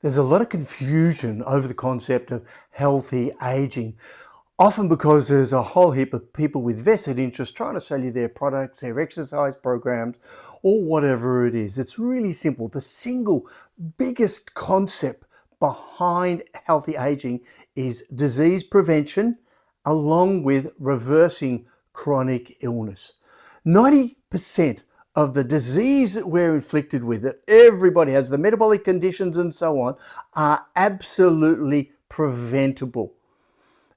There's a lot of confusion over the concept of healthy aging, often because there's a whole heap of people with vested interest trying to sell you their products, their exercise programs, or whatever it is. It's really simple. The single biggest concept behind healthy aging is disease prevention, along with reversing chronic illness. 90% of the disease that we're inflicted with, that everybody has, the metabolic conditions and so on, are absolutely preventable.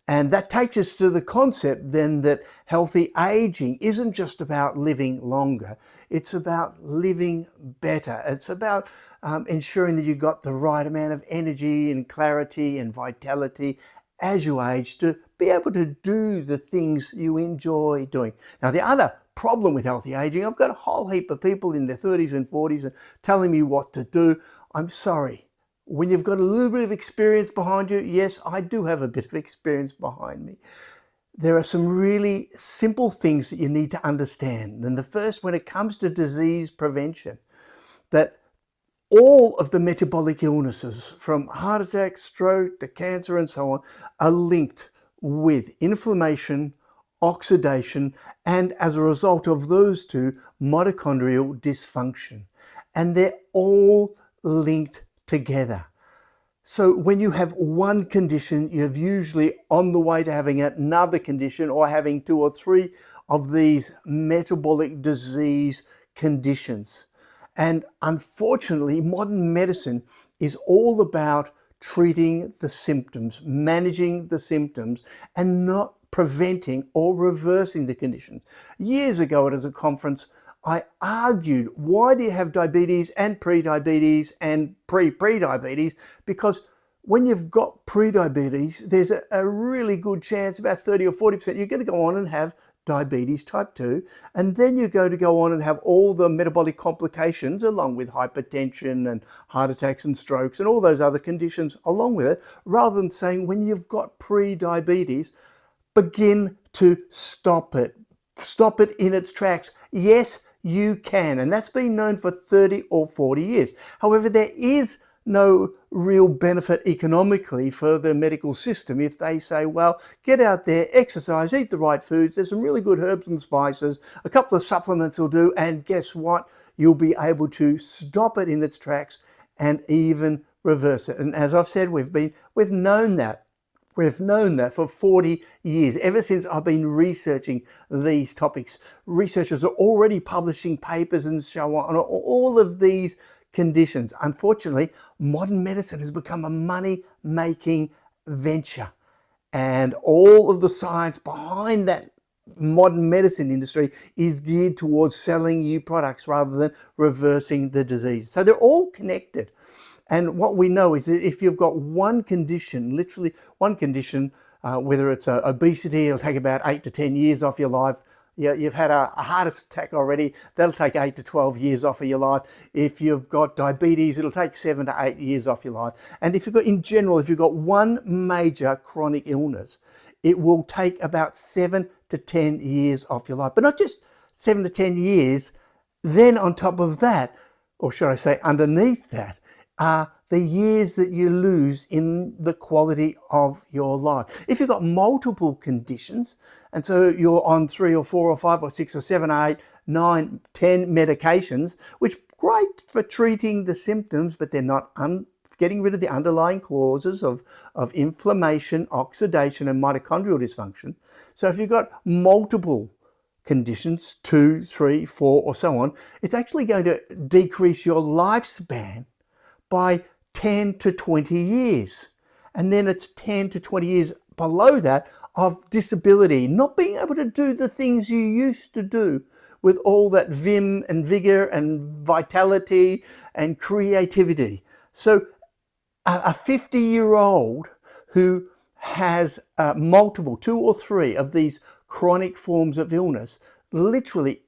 And that takes us to the concept then that healthy aging isn't just about living longer, it's about living better. It's about ensuring that you've got the right amount of energy and clarity and vitality as you age to be able to do the things you enjoy doing. Now, the other problem with healthy aging, I've got a whole heap of people in their 30s and 40s and telling me what to do. I'm sorry. When you've got a little bit of experience behind you, yes, I do have a bit of experience behind me. There are some really simple things that you need to understand. And the first, when it comes to disease prevention, that all of the metabolic illnesses, from heart attack, stroke to cancer and so on, are linked with inflammation, oxidation, and as a result of those two, mitochondrial dysfunction. And they're all linked together. So when you have one condition, you're usually on the way to having another condition or having two or three of these metabolic disease conditions. And unfortunately, modern medicine is all about treating the symptoms, managing the symptoms, and not preventing or reversing the condition. Years ago at a conference, I argued, why do you have diabetes and pre-diabetes and pre-diabetes? Because when you've got pre-diabetes, there's a really good chance, about 30 or 40%, you're going to go on and have diabetes type 2, and then you're going to go on and have all the metabolic complications along with hypertension and heart attacks and strokes and all those other conditions along with it, rather than saying when you've got pre-diabetes, begin to stop it. Stop it in its tracks. Yes, you can, and that's been known for 30 or 40 years. However, there is no real benefit economically for the medical system if they say, well, get out there, exercise, eat the right foods, there's some really good herbs and spices, a couple of supplements will do, and guess what? You'll be able to stop it in its tracks and even reverse it. And as I've said, we've known that. We've known that for 40 years, ever since I've been researching these topics. Researchers are already publishing papers and so on, all of these conditions. Unfortunately, modern medicine has become a money-making venture. And all of the science behind that modern medicine industry is geared towards selling you products rather than reversing the disease. So they're all connected. And what we know is that if you've got one condition, literally one condition, whether it's obesity, it'll take about 8 to 10 years off your life. You've had a heart attack already, that'll take 8 to 12 years off of your life. If you've got diabetes, it'll take 7 to 8 years off your life. And if you've got, in general, if you've got one major chronic illness, it will take about 7 to 10 years off your life. But not just 7 to 10 years, then on top of that, or should I say underneath that, are the years that you lose in the quality of your life. If you've got multiple conditions, and so you're on 3 or 4 or 5 or 6 or 7 or 8, 9, 10 medications, which great for treating the symptoms, but they're not getting rid of the underlying causes of inflammation, oxidation, and mitochondrial dysfunction. So if you've got multiple conditions, 2, 3, 4, or so on, it's actually going to decrease your lifespan by 10 to 20 years. And then it's 10 to 20 years below that of disability, not being able to do the things you used to do with all that vim and vigor and vitality and creativity. So a 50-year-old who has multiple, 2 or 3 of these chronic forms of illness, literally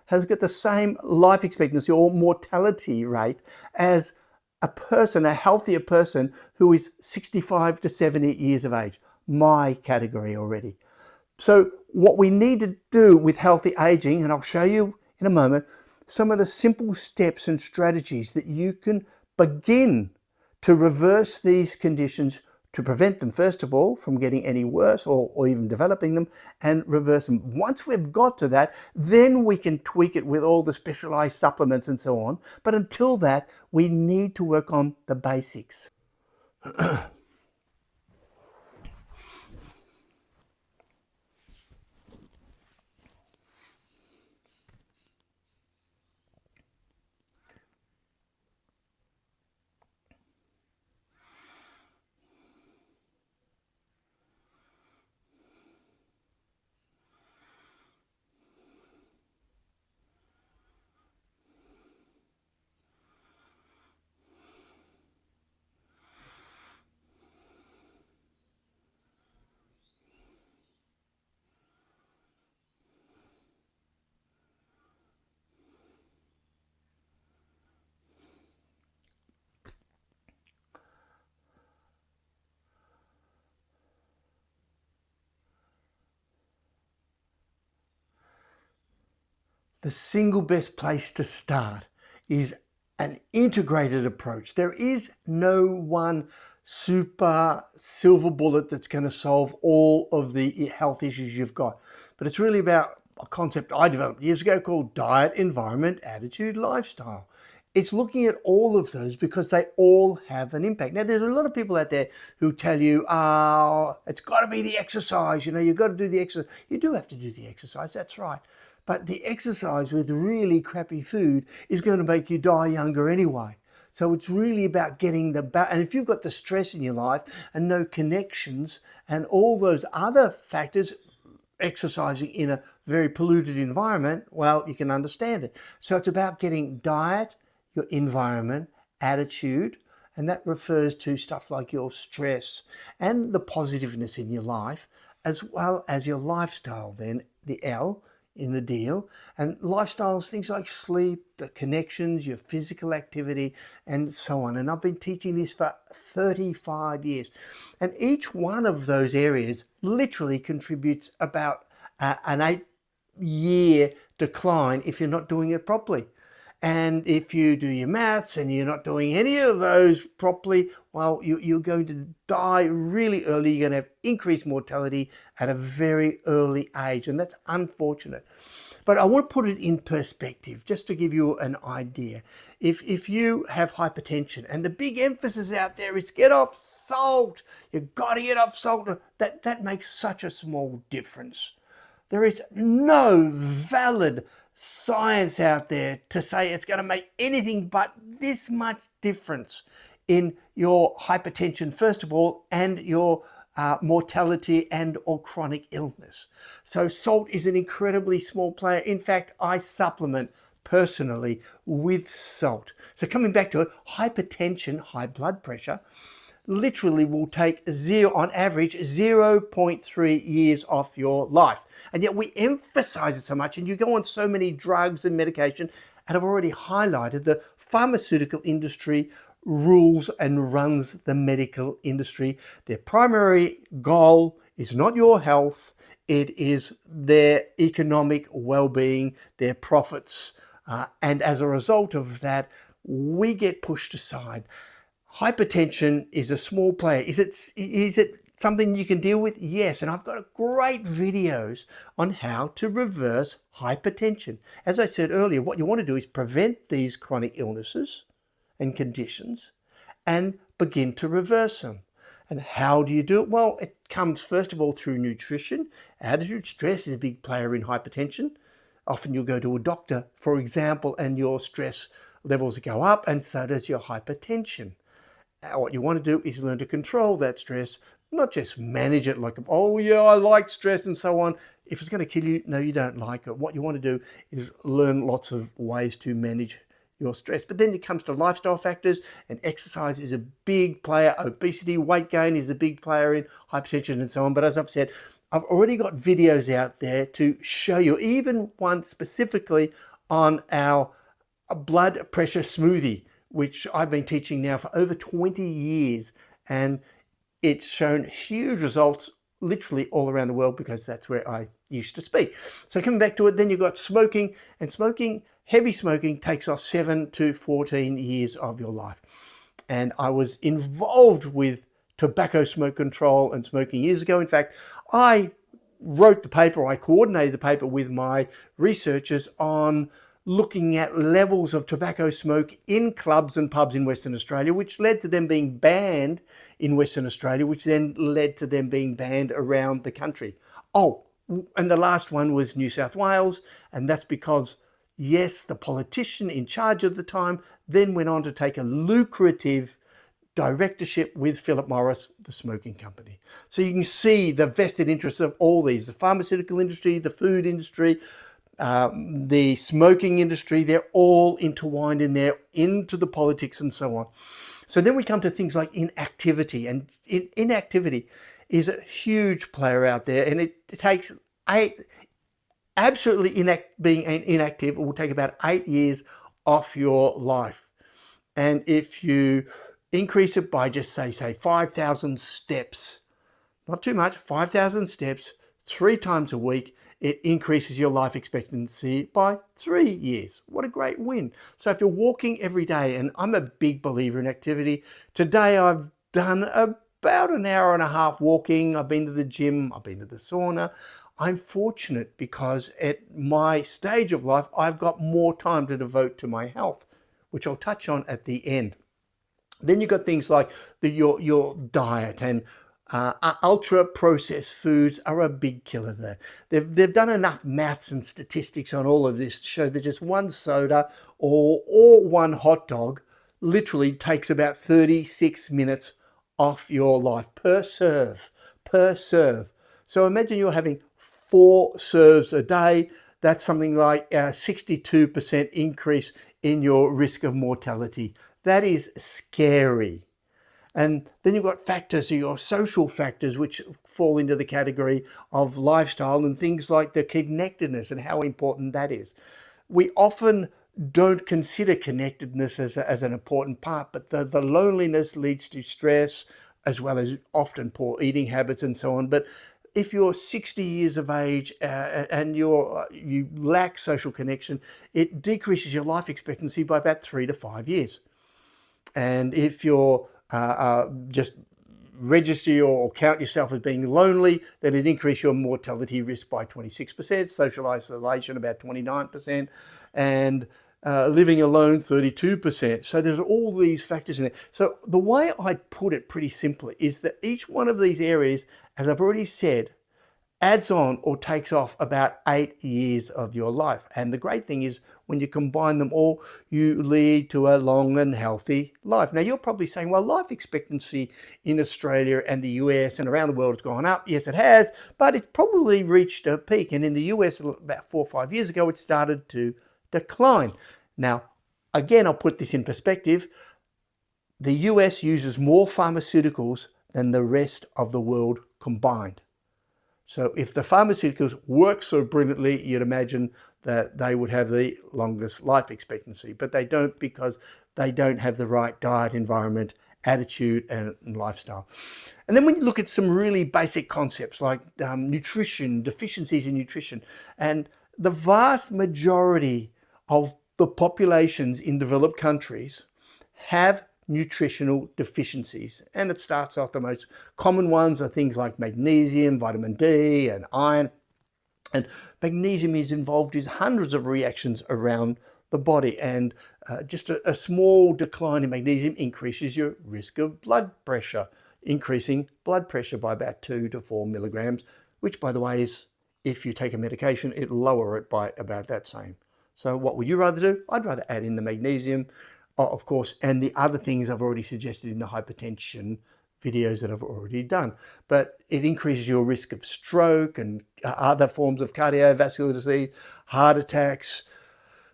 has got the same life expectancy or mortality rate as a person, a healthier person who is 65 to 70 years of age, my category already. So what we need to do with healthy aging, and I'll show you in a moment, some of the simple steps and strategies that you can begin to reverse these conditions, to prevent them, first of all, from getting any worse or even developing them, and reverse them. Once we've got to that, then we can tweak it with all the specialized supplements and so on. But until that, we need to work on the basics. The single best place to start is an integrated approach. There is no one super silver bullet that's going to solve all of the health issues you've got. But it's really about a concept I developed years ago called diet, environment, attitude, lifestyle. It's looking at all of those because they all have an impact. Now, there's a lot of people out there who tell you, oh, it's got to be the exercise. You know, you've got to do the exercise. You do have to do the exercise. That's right. But the exercise with really crappy food is going to make you die younger anyway. So it's really about getting the balance. And if you've got the stress in your life and no connections and all those other factors, exercising in a very polluted environment, well, you can understand it. So it's about getting diet, your environment, attitude, and that refers to stuff like your stress and the positiveness in your life, as well as your lifestyle, then the L in the deal. And lifestyles, things like sleep, the connections, your physical activity, and so on. And I've been teaching this for 35 years. And each one of those areas literally contributes about an 8-year decline if you're not doing it properly. And if you do your maths and you're not doing any of those properly, well, you're going to die really early. You're going to have increased mortality at a very early age, and that's unfortunate. But I want to put it in perspective, just to give you an idea. If you have hypertension, and the big emphasis out there is get off salt, you've got to get off salt, that makes such a small difference. There is no valid science out there to say it's going to make anything but this much difference in your hypertension, first of all, and your mortality and or chronic illness. So salt is an incredibly small player. In fact, I supplement personally with salt. So coming back to it, hypertension, high blood pressure, literally will take on average 0.3 years off your life. And yet we emphasize it so much, and you go on so many drugs and medication. And I've already highlighted the pharmaceutical industry rules and runs the medical industry. Their primary goal is not your health, it is their economic well-being, their profits. And as a result of that, we get pushed aside. Hypertension is a small player. Is it something you can deal with? Yes, and I've got great videos on how to reverse hypertension. As I said earlier, what you want to do is prevent these chronic illnesses and conditions and begin to reverse them. And how do you do it? Well, it comes first of all through nutrition. Attitude, stress is a big player in hypertension. Often you'll go to a doctor, for example, and your stress levels go up, and so does your hypertension. What you want to do is learn to control that stress, not just manage it like, oh yeah, I like stress and so on. If it's going to kill you, no, you don't like it. What you want to do is learn lots of ways to manage your stress. But then it comes to lifestyle factors, and exercise is a big player. Obesity, weight gain is a big player in hypertension and so on. But as I've said, I've already got videos out there to show you, even one specifically on our blood pressure smoothie, which I've been teaching now for over 20 years. And it's shown huge results literally all around the world because that's where I used to speak. So coming back to it, then you've got smoking, and smoking, heavy smoking takes off 7 to 14 years of your life. and I was involved with tobacco smoke control and smoking years ago. In fact, I wrote the paper, I coordinated the paper with my researchers on looking at levels of tobacco smoke in clubs and pubs in Western Australia, which led to them being banned in Western Australia, which then led to them being banned around the country. Oh, and the last one was New South Wales, and that's because, yes, the politician in charge at the time then went on to take a lucrative directorship with Philip Morris, the smoking company. So you can see the vested interests of all these, the pharmaceutical industry, the food industry, the smoking industry, they're all intertwined in there, into the politics and so on. So then we come to things like inactivity, and inactivity is a huge player out there, and it takes being inactive will take about 8 years off your life. And if you increase it by just say 5,000 steps, not too much, 5,000 steps, 3 times a week, it increases your life expectancy by 3 years. What a great win. So if you're walking every day, and I'm a big believer in activity, today I've done about an hour and a half walking. I've been to the gym, I've been to the sauna. I'm fortunate because at my stage of life, I've got more time to devote to my health, which I'll touch on at the end. Then you've got things like your diet, and ultra processed foods are a big killer there. They've done enough maths and statistics on all of this to show that just one soda or one hot dog literally takes about 36 minutes off your life per serve. So imagine you're having 4 serves a day. That's something like a 62% increase in your risk of mortality. That is scary. And then you've got factors, your social factors, which fall into the category of lifestyle, and things like the connectedness and how important that is. We often don't consider connectedness as an important part, but the loneliness leads to stress, as well as often poor eating habits and so on. But if you're 60 years of age and you lack social connection, it decreases your life expectancy by about 3 to 5 years. And if you're just register or count yourself as being lonely, then it increases your mortality risk by 26%, social isolation about 29%, and living alone 32%. So there's all these factors in there. So the way I put it pretty simply is that each one of these areas, as I've already said, adds on or takes off about 8 years of your life. And the great thing is when you combine them all, you lead to a long and healthy life. Now you're probably saying, well, life expectancy in Australia and the US and around the world has gone up. Yes, it has, but it's probably reached a peak. And in the US about 4 or 5 years ago, it started to decline. Now, again, I'll put this in perspective. The US uses more pharmaceuticals than the rest of the world combined. So if the pharmaceuticals work so brilliantly, you'd imagine that they would have the longest life expectancy, but they don't, because they don't have the right diet, environment, attitude, and lifestyle. And then when you look at some really basic concepts like nutrition, deficiencies in nutrition, and the vast majority of the populations in developed countries have nutritional deficiencies, and it starts off, the most common ones are things like magnesium, vitamin D, and iron. And magnesium is involved in hundreds of reactions around the body, and just a small decline in magnesium increases your risk of blood pressure, increasing blood pressure by about 2 to 4 milligrams, which, by the way, is, if you take a medication, it'll lower it by about that same. So what would you rather do? I'd rather add in the magnesium, of course, and the other things I've already suggested in the hypertension videos that I've already done. But it increases your risk of stroke and other forms of cardiovascular disease, heart attacks.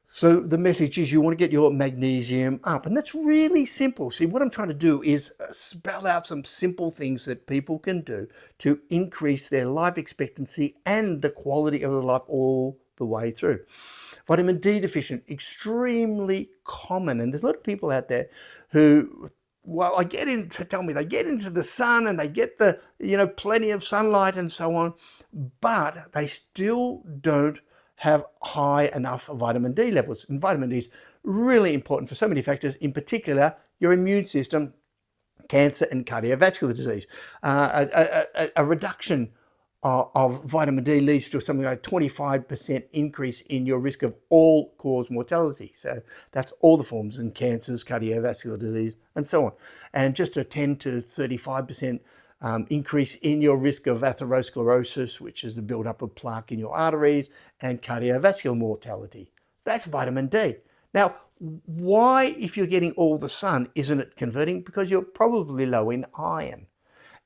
So the message is you want to get your magnesium up, and that's really simple. See, what I'm trying to do is spell out some simple things that people can do to increase their life expectancy and the quality of their life all the way through. Vitamin D deficient, extremely common. And there's a lot of people out there who, well, they get into the sun and they get the, plenty of sunlight and so on, but they still don't have high enough vitamin D levels. And vitamin D is really important for so many factors, in particular, your immune system, cancer and cardiovascular disease. A reduction of vitamin D leads to something like 25% increase in your risk of all-cause mortality. So that's all the forms in cancers, cardiovascular disease, and so on. And just a 10 to 35% increase in your risk of atherosclerosis, which is the buildup of plaque in your arteries, and cardiovascular mortality. That's vitamin D. Now, why, if you're getting all the sun, isn't it converting? Because you're probably low in iron.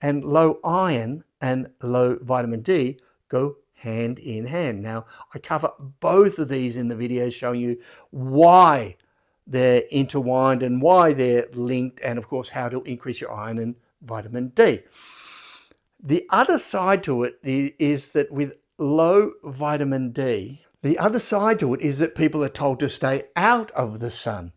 And low iron and low vitamin D go hand in hand. Now, I cover both of these in the videos showing you why they're intertwined and why they're linked, and of course, how to increase your iron and vitamin D. The other side to it is that with low vitamin D, the other side to it is that people are told to stay out of the sun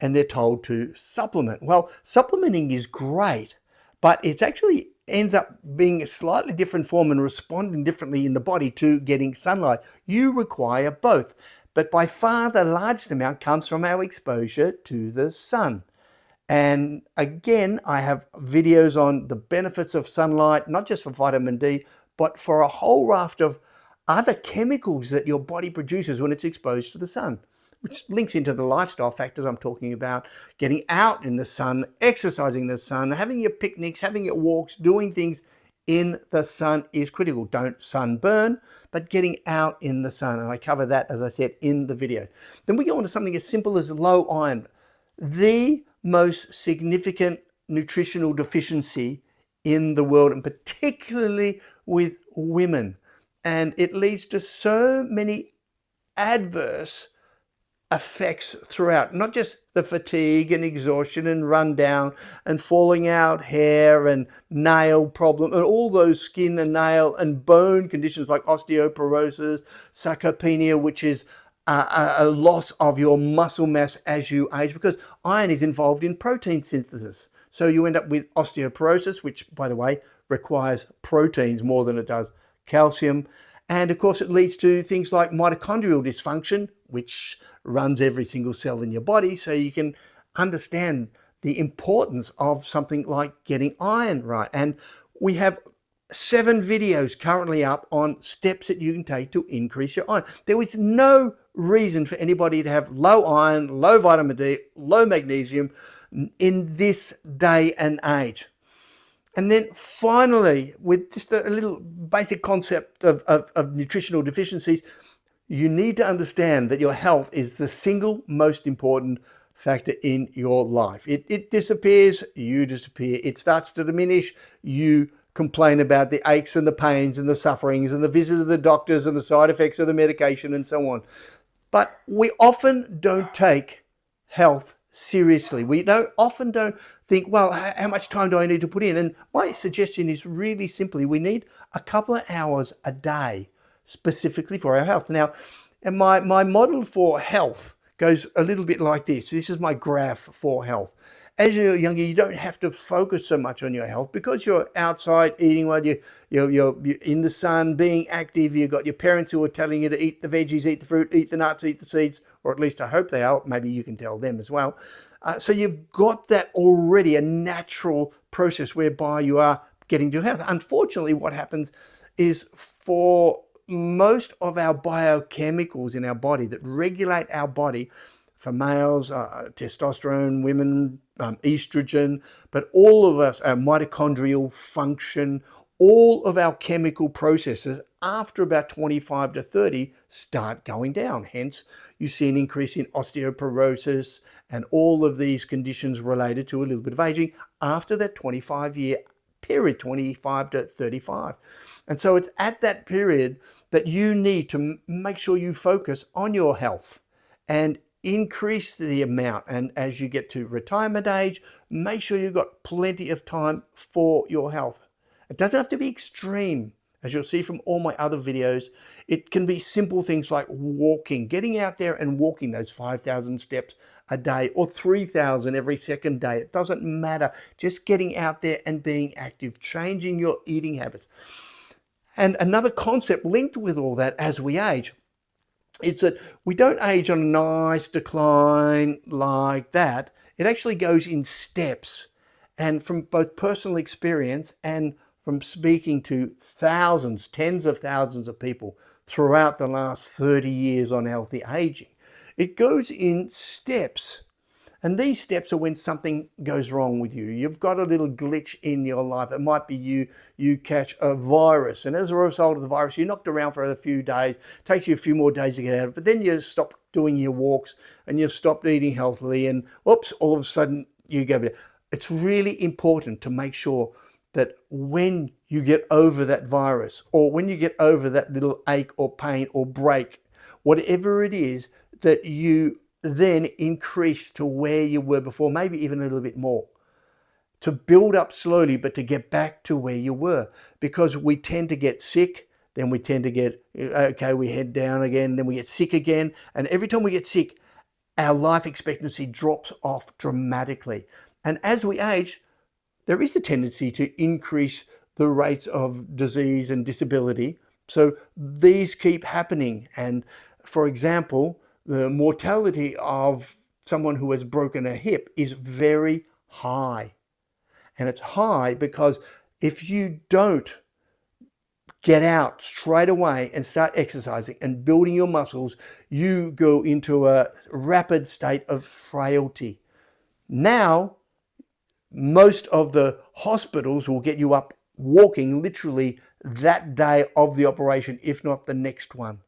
and they're told to supplement. Well, supplementing is great, but it actually ends up being a slightly different form and responding differently in the body to getting sunlight. You require both, but by far the largest amount comes from our exposure to the sun. And again, I have videos on the benefits of sunlight, not just for vitamin D, but for a whole raft of other chemicals that your body produces when it's exposed to the sun, which links into the lifestyle factors I'm talking about. Getting out in the sun, exercising in the sun, having your picnics, having your walks, doing things in the sun is critical. Don't sunburn, but getting out in the sun. And I cover that, as I said, in the video. Then we go on to something as simple as low iron. The most significant nutritional deficiency in the world, and particularly with women. And it leads to so many adverse effects throughout, not just the fatigue and exhaustion and rundown and falling out hair and nail problem and all those skin and nail and bone conditions like osteoporosis, sarcopenia, which is a loss of your muscle mass as you age, because iron is involved in protein synthesis. So you end up with osteoporosis, which, by the way, requires proteins more than it does calcium. And of course, it leads to things like mitochondrial dysfunction, which runs every single cell in your body. So you can understand the importance of something like getting iron right. And we have 7 videos currently up on steps that you can take to increase your iron. There is no reason for anybody to have low iron, low vitamin D, low magnesium in this day and age. And then finally, with just a little basic concept of nutritional deficiencies, you need to understand that your health is the single most important factor in your life. It disappears, you disappear. It starts to diminish, you complain about the aches and the pains and the sufferings and the visits of the doctors and the side effects of the medication and so on. But we often don't take health seriously. We often don't think, well, how much time do I need to put in? And my suggestion is really simply, we need a couple of hours a day specifically for our health. Now, and my model for health goes a little bit like this. This is my graph for health. As you're younger, you don't have to focus so much on your health because you're outside eating well, you're in the sun, being active. You've got your parents who are telling you to eat the veggies, eat the fruit, eat the nuts, eat the seeds, or at least I hope they are. Maybe you can tell them as well. So you've got that already, a natural process whereby you are getting to health. Unfortunately, what happens is for most of our biochemicals in our body that regulate our body, for males, testosterone, women, estrogen, but all of us, our mitochondrial function, all of our chemical processes after about 25 to 30 start going down. Hence, you see an increase in osteoporosis and all of these conditions related to a little bit of aging after that 25-year period, 25 to 35. And so it's at that period that you need to make sure you focus on your health and increase the amount. And as you get to retirement age, make sure you've got plenty of time for your health. It doesn't have to be extreme. As you'll see from all my other videos, it can be simple things like walking, getting out there and walking those 5,000 steps a day or 3,000 every second day. It doesn't matter. Just getting out there and being active, changing your eating habits. And another concept linked with all that as we age, it's that we don't age on a nice decline like that. It actually goes in steps. And from both personal experience and from speaking to thousands, tens of thousands of people throughout the last 30 years on healthy aging, it goes in steps. And these steps are when something goes wrong with you. You've got a little glitch in your life. It might be you catch a virus, and as a result of the virus, you're knocked around for a few days. It takes you a few more days to get out of it, but then you stop doing your walks and you've stopped eating healthily, and oops, all of a sudden you go there. It's really important to make sure that when you get over that virus, or when you get over that little ache or pain or break, whatever it is, that you then increase to where you were before, maybe even a little bit more, to build up slowly, but to get back to where you were. Because we tend to get sick, then we tend to get, okay, we head down again, then we get sick again. And every time we get sick, our life expectancy drops off dramatically. And as we age, there is a tendency to increase the rates of disease and disability. So these keep happening. And for example, the mortality of someone who has broken a hip is very high. And it's high because if you don't get out straight away and start exercising and building your muscles, you go into a rapid state of frailty. Now, most of the hospitals will get you up walking literally that day of the operation, if not the next one.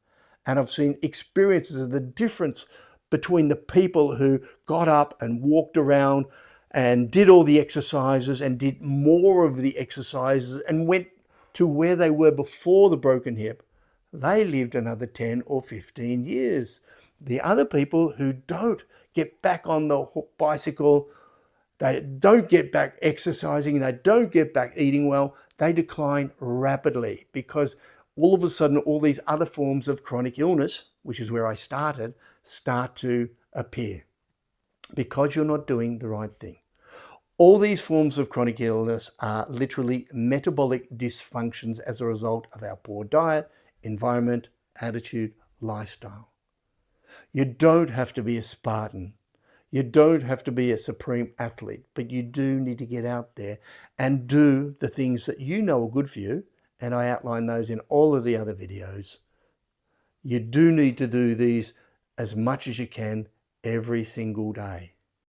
And I've seen experiences of the difference between the people who got up and walked around and did all the exercises and did more of the exercises and went to where they were before the broken hip. They lived another 10 or 15 years. The other people who don't get back on the bicycle, they don't get back exercising, they don't get back eating well, they decline rapidly, because all of a sudden all these other forms of chronic illness, which is where I started, start to appear because you're not doing the right thing. All these forms of chronic illness are literally metabolic dysfunctions as a result of our poor diet, environment, attitude, lifestyle. You don't have to be a Spartan. You don't have to be a supreme athlete, but you do need to get out there and do the things that you know are good for you. And I outline those in all of the other videos. You do need to do these as much as you can every single day.